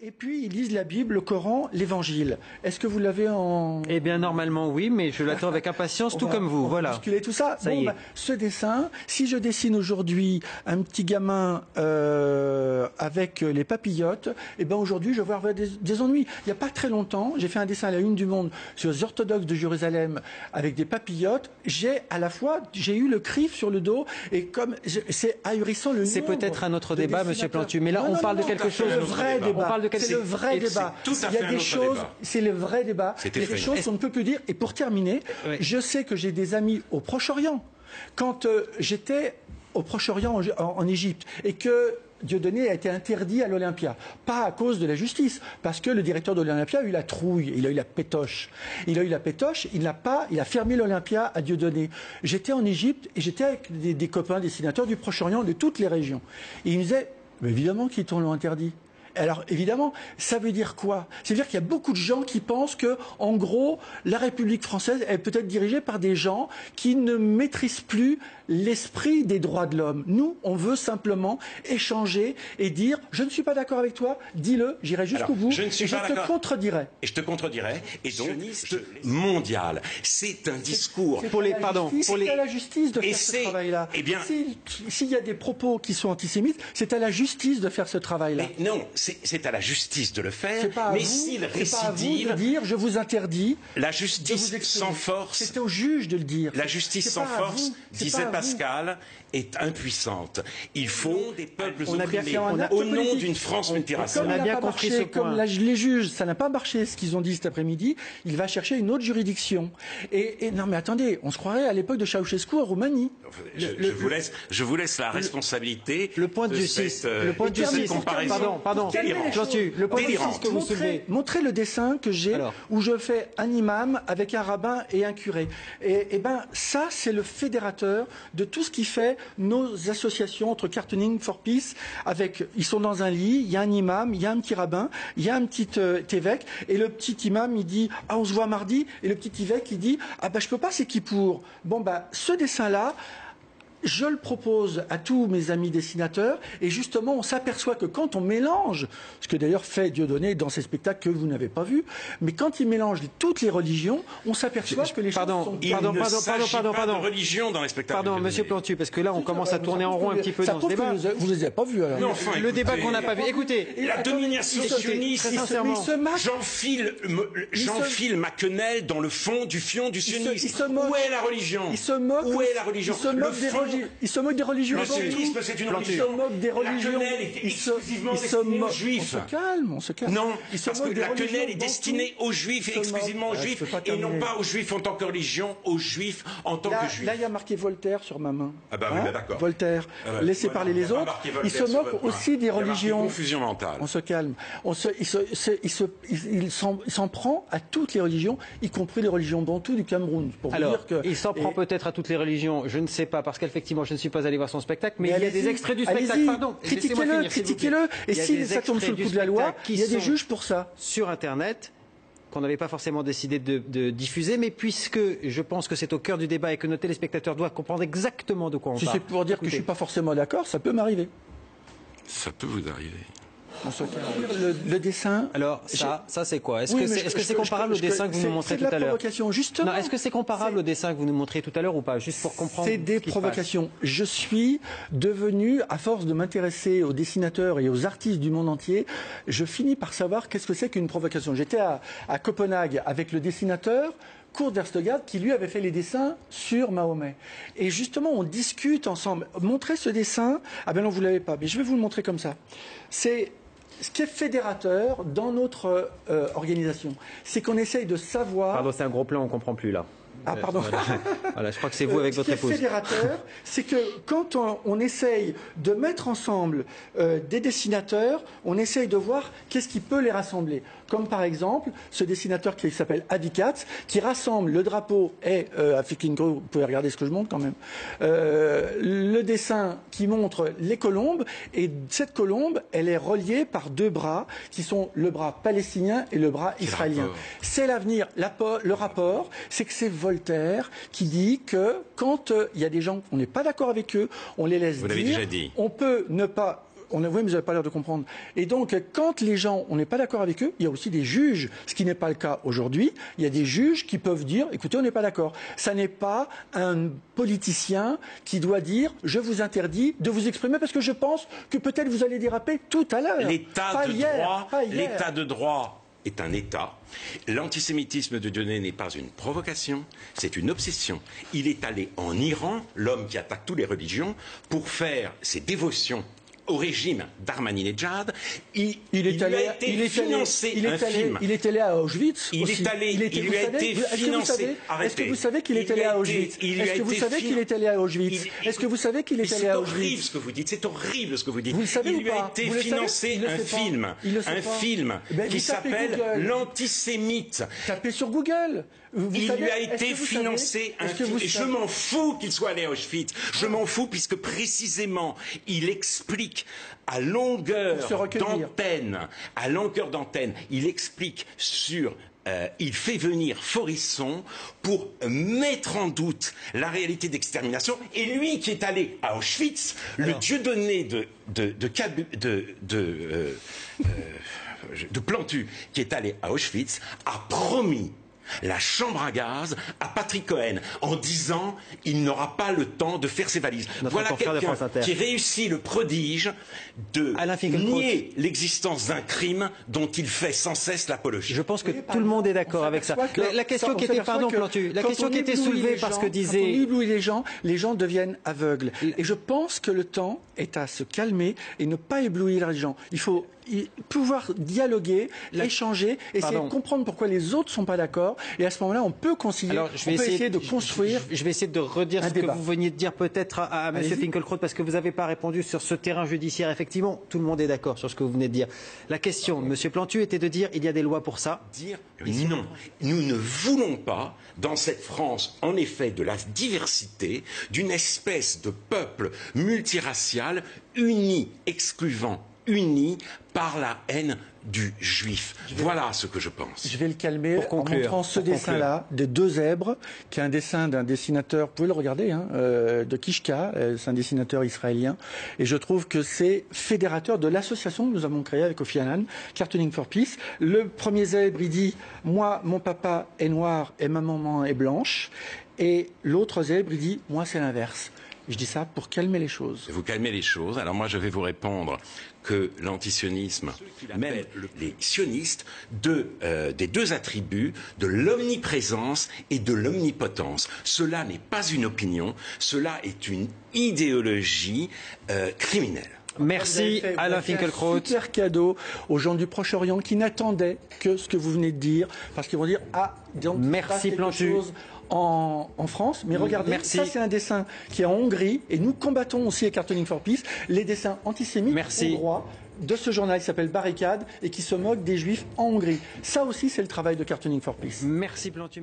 Et puis, ils lisent la Bible, le Coran, l'Évangile. Est-ce que vous l'avez en... Eh bien, normalement, oui, mais je l'attends avec impatience, tout comme vous. Voilà. Bousculer tout ça. Ça y est. Ce dessin, si je dessine aujourd'hui un petit gamin avec les papillotes, eh ben aujourd'hui, je vais avoir des ennuis. Il n'y a pas très longtemps, j'ai fait un dessin à la Une du Monde sur les orthodoxes de Jérusalem avec des papillotes. J'ai eu le CRIF sur le dos et comme c'est ahurissant le nombre. C'est peut-être un autre débat, Monsieur Plantu, mais là, on parle de quelque chose. C'est le vrai débat. C'est le vrai débat. Tout à fait un autre débat. C'est le vrai débat. Il y a des choses qu'on ne peut plus dire. Et pour terminer, je sais que j'ai des amis au Proche-Orient. Quand j'étais au Proche-Orient en Égypte et que Dieudonné a été interdit à l'Olympia. Pas à cause de la justice, parce que le directeur de l'Olympia a eu la trouille, il a eu la pétoche. Il a eu la pétoche, il a fermé l'Olympia à Dieudonné. J'étais en Égypte et j'étais avec des copains dessinateurs du Proche-Orient, de toutes les régions. Et ils me disaient, mais évidemment qu'ils t'ont interdit. Alors évidemment, ça veut dire quoi? Ça veut dire qu'il y a beaucoup de gens qui pensent que, en gros, la République française est peut-être dirigée par des gens qui ne maîtrisent plus l'esprit des droits de l'homme. Nous, on veut simplement échanger et dire « je ne suis pas d'accord avec toi, dis-le, j'irai jusqu'au bout et je te contredirai ». Et je te contredirai. Et donc, mondial, c'est un discours... C'est à la justice de faire ce travail-là. Eh bien... S'il y a des propos qui sont antisémites, c'est à la justice de faire ce travail-là. Mais non, c'est à la justice de le faire, mais s'il récidive... C'est pas à vous de dire « je vous interdis ». La justice sans force... C'est au juge de le dire. La justice sans force, disait Pascal, est impuissante. Il faut des peuples opprimés au nom d'une France multiraciale. On a bien compris ce point. Comme les juges, ça n'a pas marché ce qu'ils ont dit cet après-midi, il va chercher une autre juridiction. Et non mais attendez, on se croirait à l'époque de Ceausescu en Roumanie. Je vous laisse la responsabilité. Le point de justice. Le point de justice. Pardon. Le point de justice que vous soulevez. Montrez le dessin que j'ai où je fais un imam avec un rabbin et un curé. Et ben ça c'est le fédérateur de tout ce qui fait nos associations entre Cartooning for Peace. Ils sont dans un lit, il y a un imam, il y a un petit rabbin, il y a un petit évêque, et le petit imam il dit ah on se voit mardi, et le petit évêque il dit ah bah je peux pas c'est qui pour. Bon bah ce dessin là. Je le propose à tous mes amis dessinateurs et justement on s'aperçoit que quand on mélange, ce que d'ailleurs fait Dieudonné dans ses spectacles que vous n'avez pas vus, mais quand il mélange toutes les religions, on s'aperçoit que les choses sont... Pardon, de religion dans les spectacles. Pardon, Monsieur Plantu, parce que là on commence à tourner en rond un petit peu dans ce débat. Vous les avez pas vus alors. Non, enfin, le débat qu'on n'a pas vu. Écoutez, la domination sioniste, j'enfile ma quenelle dans le fond du fion du sionisme. Où est la religion? Il se moque. Où est la religion? Il se moque des religions. Le sionisme, c'est une religion. Il se moque des religions. La quenelle est exclusivement destinée aux juifs. On se calme. Non, parce que la quenelle est destinée aux juifs et exclusivement aux juifs, et non pas aux juifs en tant que religion, aux juifs en tant que juifs. Là, il y a marqué Voltaire sur ma main. Ah bah oui, d'accord. Voltaire. Laissez parler les autres. Il se moque aussi des religions. Confusion mentale. On se calme. Il s'en prend à toutes les religions, y compris les religions bantoues du Cameroun. Alors, il s'en prend peut-être à toutes les religions, je ne sais pas, parce qu'effectivement, je ne suis pas allé voir son spectacle, mais il y a des extraits du spectacle. Pardon, critiquez-le. Et si ça tombe sous le coup de la loi, il y a des juges pour ça. Sur Internet, qu'on n'avait pas forcément décidé de diffuser, mais puisque je pense que c'est au cœur du débat et que nos téléspectateurs doivent comprendre exactement de quoi on parle. Si c'est pour dire que je ne suis pas forcément d'accord, ça peut m'arriver. Ça peut vous arriver. Le dessin. Alors ça c'est quoi? Est-ce que c'est comparable au dessin que vous nous montrez tout à l'heure? Justement. Non, est-ce que c'est comparable au dessin que vous nous montrez tout à l'heure ou pas? Juste pour comprendre. C'est des provocations. Je suis devenu, à force de m'intéresser aux dessinateurs et aux artistes du monde entier, je finis par savoir qu'est-ce que c'est qu'une provocation. J'étais à Copenhague avec le dessinateur Kurt Verstegaard qui lui avait fait les dessins sur Mahomet. Et justement, on discute ensemble. Montrez ce dessin. Ah ben non, vous l'avez pas. Mais je vais vous le montrer comme ça. C'est ce qui est fédérateur dans notre organisation, c'est qu'on essaye de savoir... Pardon, c'est un gros plan, on ne comprend plus là. Ah, pardon. Voilà, je crois que c'est vous avec votre épouse. Ce qui est fédérateur, c'est que quand on essaye de mettre ensemble des dessinateurs, on essaye de voir qu'est-ce qui peut les rassembler. Comme par exemple, ce dessinateur qui s'appelle Avikat, qui rassemble le drapeau et vous pouvez regarder ce que je montre quand même, le dessin qui montre les colombes, et cette colombe, elle est reliée par deux bras, qui sont le bras palestinien et le bras israélien. C'est l'avenir. Le rapport, c'est que c'est Voltaire qui dit que quand il y a des gens, on n'est pas d'accord avec eux, on les laisse dire. Vous l'avez déjà dit. On peut ne pas... on a, oui, mais vous n'avez pas l'air de comprendre. Et donc, quand les gens, on n'est pas d'accord avec eux, il y a aussi des juges, ce qui n'est pas le cas aujourd'hui. Il y a des juges qui peuvent dire, écoutez, on n'est pas d'accord. Ça n'est pas un politicien qui doit dire, je vous interdis de vous exprimer parce que je pense que peut-être vous allez déraper tout à l'heure. L'état de droit est un État. L'antisémitisme de Dieudonné n'est pas une provocation, c'est une obsession. Il est allé en Iran, l'homme qui attaque toutes les religions, pour faire ses dévotions au régime d'Ahmadinejad. Il a été financé un film. Il est allé à Auschwitz. Il lui a été financé. Est-ce que vous savez qu'il est allé à Auschwitz? Est-ce que vous savez qu'il est allé à Auschwitz? Est-ce que vous savez qu'il est allé à Auschwitz? C'est horrible ce que vous dites. C'est horrible ce que vous dites. Vous le savez ou pas? Il lui a été financé un film qui s'appelle L'Antisémite. Tapez sur Google. Il lui a été financé un film. Et je m'en fous qu'il soit allé à Auschwitz. Je m'en fous puisque précisément il explique à longueur d'antenne, il explique sur il fait venir Forisson pour mettre en doute la réalité d'extermination. Et lui qui est allé à Auschwitz, le Dieudonné de Plantu, qui est allé à Auschwitz, a promis la chambre à gaz à Patrick Cohen en disant il n'aura pas le temps de faire ses valises. Voilà quelqu'un qui réussit le prodige de nier l'existence d'un crime dont il fait sans cesse l'apologie. Je pense que tout le monde est d'accord avec ça. La question qui était, pardon Plantu, la question qui était soulevée parce que disait... Quand on éblouit les gens deviennent aveugles. Et je pense que le temps est à se calmer et ne pas éblouir les gens. Il faut pouvoir dialoguer, échanger, essayer de comprendre pourquoi les autres ne sont pas d'accord. Et à ce moment-là, on peut concilier. Alors, je vais essayer de construire. Je vais essayer de redire ce que vous veniez de dire peut-être à M. Finkielkraut, parce que vous n'avez pas répondu sur ce terrain judiciaire. Effectivement, tout le monde est d'accord sur ce que vous venez de dire. La question, M. Plantu, était de dire il y a des lois pour ça. Non, nous ne voulons pas, dans cette France, en effet, de la diversité, d'une espèce de peuple multiracial uni, excluant, uni par la haine du juif. Voilà ce que je pense. Je vais le calmer en montrant ce dessin-là, des deux zèbres, qui est un dessin d'un dessinateur, vous pouvez le regarder, de Kishka, c'est un dessinateur israélien, et je trouve que c'est fédérateur de l'association que nous avons créée avec Kofi Annan, Cartooning for Peace. Le premier zèbre, il dit « Moi, mon papa est noir et ma maman est blanche », et l'autre zèbre, il dit « Moi, c'est l'inverse ». Je dis ça pour calmer les choses. Vous calmez les choses. Alors moi, je vais vous répondre que l'antisionisme, même les sionistes, des deux attributs de l'omniprésence et de l'omnipotence. Cela n'est pas une opinion, cela est une idéologie criminelle. Merci Alain Finkielkraut. Un super cadeau aux gens du Proche-Orient qui n'attendaient que ce que vous venez de dire, parce qu'ils vont dire donc merci Plantu. En France, mais regardez, ça c'est un dessin qui est en Hongrie, et nous combattons aussi à Cartooning for Peace les dessins antisémites hongrois de ce journal qui s'appelle Barricade et qui se moque des juifs en Hongrie. Ça aussi c'est le travail de Cartooning for Peace. Merci Plantu.